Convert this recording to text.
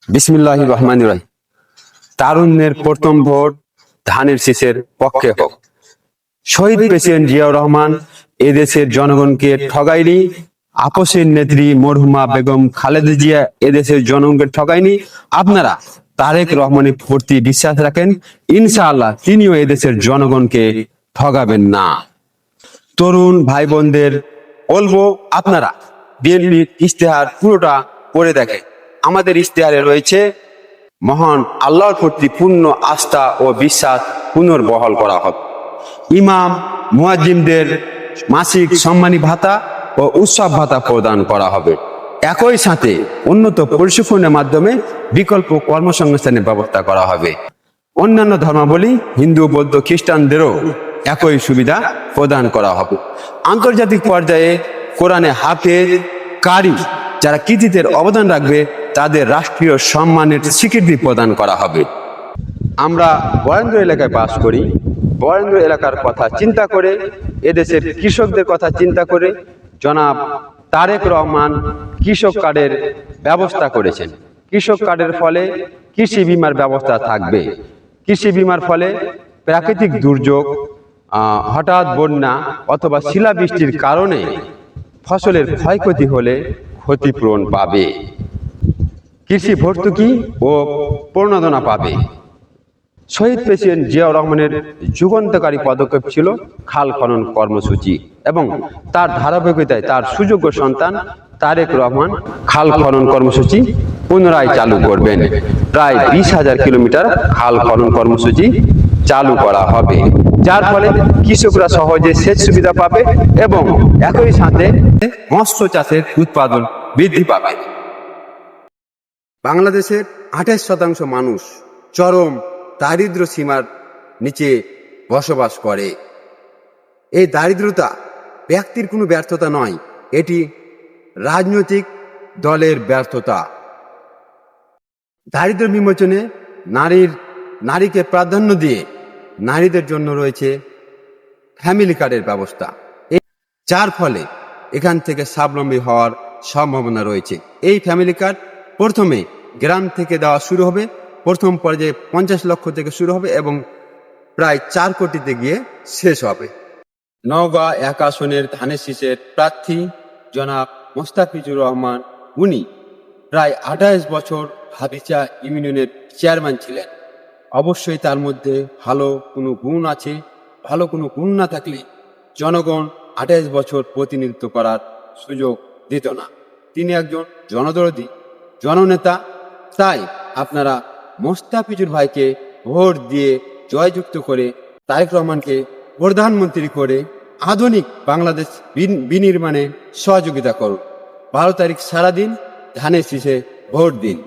বিসমিল্লাহির রহমানির রহিম। তারুণ্যের প্রথম ভোট ধানের শীষের পক্ষে হোক। শহীদ প্রেসিডেন্ট জিয়াউর রহমান এদেশের জনগণকে ঠগায়নি। আপসের নেত্রী মরহুমা বেগম খালেদা জিয়া এদেশের জনগণকে ঠগায়নি। আপনারা তারেক রহমানের প্রতি বিশ্বাস রাখেন, ইনশাআল্লাহ তিনিও এদেশের জনগণকে ঠগাবেন না। তরুণ ভাই বোনদের বলবো, আপনারা বিএনপির ইশতেহার পুরোটা পড়ে দেখেন। আমাদের ইশতেহারে রয়েছে মহান আল্লাহর প্রতি পূর্ণ আস্থা ও বিশ্বাস পুনর্বহাল করা হবে। ইমাম মুয়াজ্জিনদের মাসিক সম্মানী ভাতা ও উৎসব ভাতা প্রদান করা হবে। একই সাথে উন্নত প্রশিক্ষণের মাধ্যমে বিকল্প কর্মসংস্থানের ব্যবস্থা করা হবে। অন্যান্য ধর্মাবলী হিন্দু, বৌদ্ধ, খ্রিস্টানদেরও একই সুবিধা প্রদান করা হবে। আন্তর্জাতিক পর্যায়ে কোরআনে হাফেজ কারি যারা কৃতিত্বের অবদান রাখবে তাদের রাষ্ট্রীয় সম্মানের স্বীকৃতি প্রদান করা হবে। আমরা বরেন্দ্র এলাকায় বাস করি। বরেন্দ্র এলাকার কথা চিন্তা করে, এদেশের কৃষকদের কথা চিন্তা করে জনাব তারেক রহমান কৃষক কার্ডের ব্যবস্থা করেছেন। কৃষক কার্ডের ফলে কৃষি বিমার ব্যবস্থা থাকবে। কৃষি বিমার ফলে প্রাকৃতিক দুর্যোগ, হঠাৎ বন্যা অথবা শিলাবৃষ্টির কারণে ফসলের ক্ষয়ক্ষতি হলে ক্ষতিপূরণ পাবে। কৃষি ভর্তুকি ও প্রণোদনা পাবে। শহীদ প্রেসিডেন্ট জিয়াউর রহমানের যুগান্তকারী পদক্ষেপ ছিল খাল খনন কর্মসূচি, এবং তার ধারাবাহিকতায় তার সুযোগ্য সন্তান তারেক রহমান খাল খনন কর্মসূচি পুনরায় চালু করবেন। প্রায় 20,000 কিলোমিটার খাল খনন কর্মসূচি চালু করা হবে, যার ফলে কৃষকরা সহজে সেচ সুবিধা পাবে এবং একই সাথে মৎস্য চাষের উৎপাদন বৃদ্ধি পাবে। বাংলাদেশের 28% মানুষ চরম দারিদ্র্য সীমার নিচে বসবাস করে। এই দারিদ্রতা ব্যক্তির কোনো ব্যর্থতা নয়, এটি রাজনৈতিক দলের ব্যর্থতা। দারিদ্র্য বিমোচনে নারীকে প্রাধান্য দিয়ে নারীদের জন্য রয়েছে ফ্যামিলি কার্ডের ব্যবস্থা, যার ফলে এখান থেকে স্বাবলম্বী হওয়ার সম্ভাবনা রয়েছে। এই ফ্যামিলি কার্ড প্রথমে গ্রাম থেকে দেওয়া শুরু হবে। প্রথম পর্যায়ে 50 লক্ষ থেকে শুরু হবে এবং প্রায় 4 কোটিতে গিয়ে শেষ হবে। নওগাঁ 1 আসনের ধানের শীষের প্রার্থী জনাব মোস্তাফিজুর রহমান, উনি প্রায় 28 বছর হাবিচা ইউনিয়নের চেয়ারম্যান ছিলেন। অবশ্যই তার মধ্যে ভালো কোনো গুণ আছে। ভালো কোনো গুণ না থাকলে জনগণ 28 বছর প্রতিনিধিত্ব করার সুযোগ দিত না। তিনি একজন জনদরদী জননেতা। তাই আপনারা মোস্তাফিজুর ভাইকে ভোট দিয়ে জয়যুক্ত করে তারেক রহমানকে প্রধানমন্ত্রী করে আধুনিক বাংলাদেশ বিনির্মাণে সহযোগিতা করুন। 12 তারিখ সারাদিন ধানের শীষে ভোট দিন।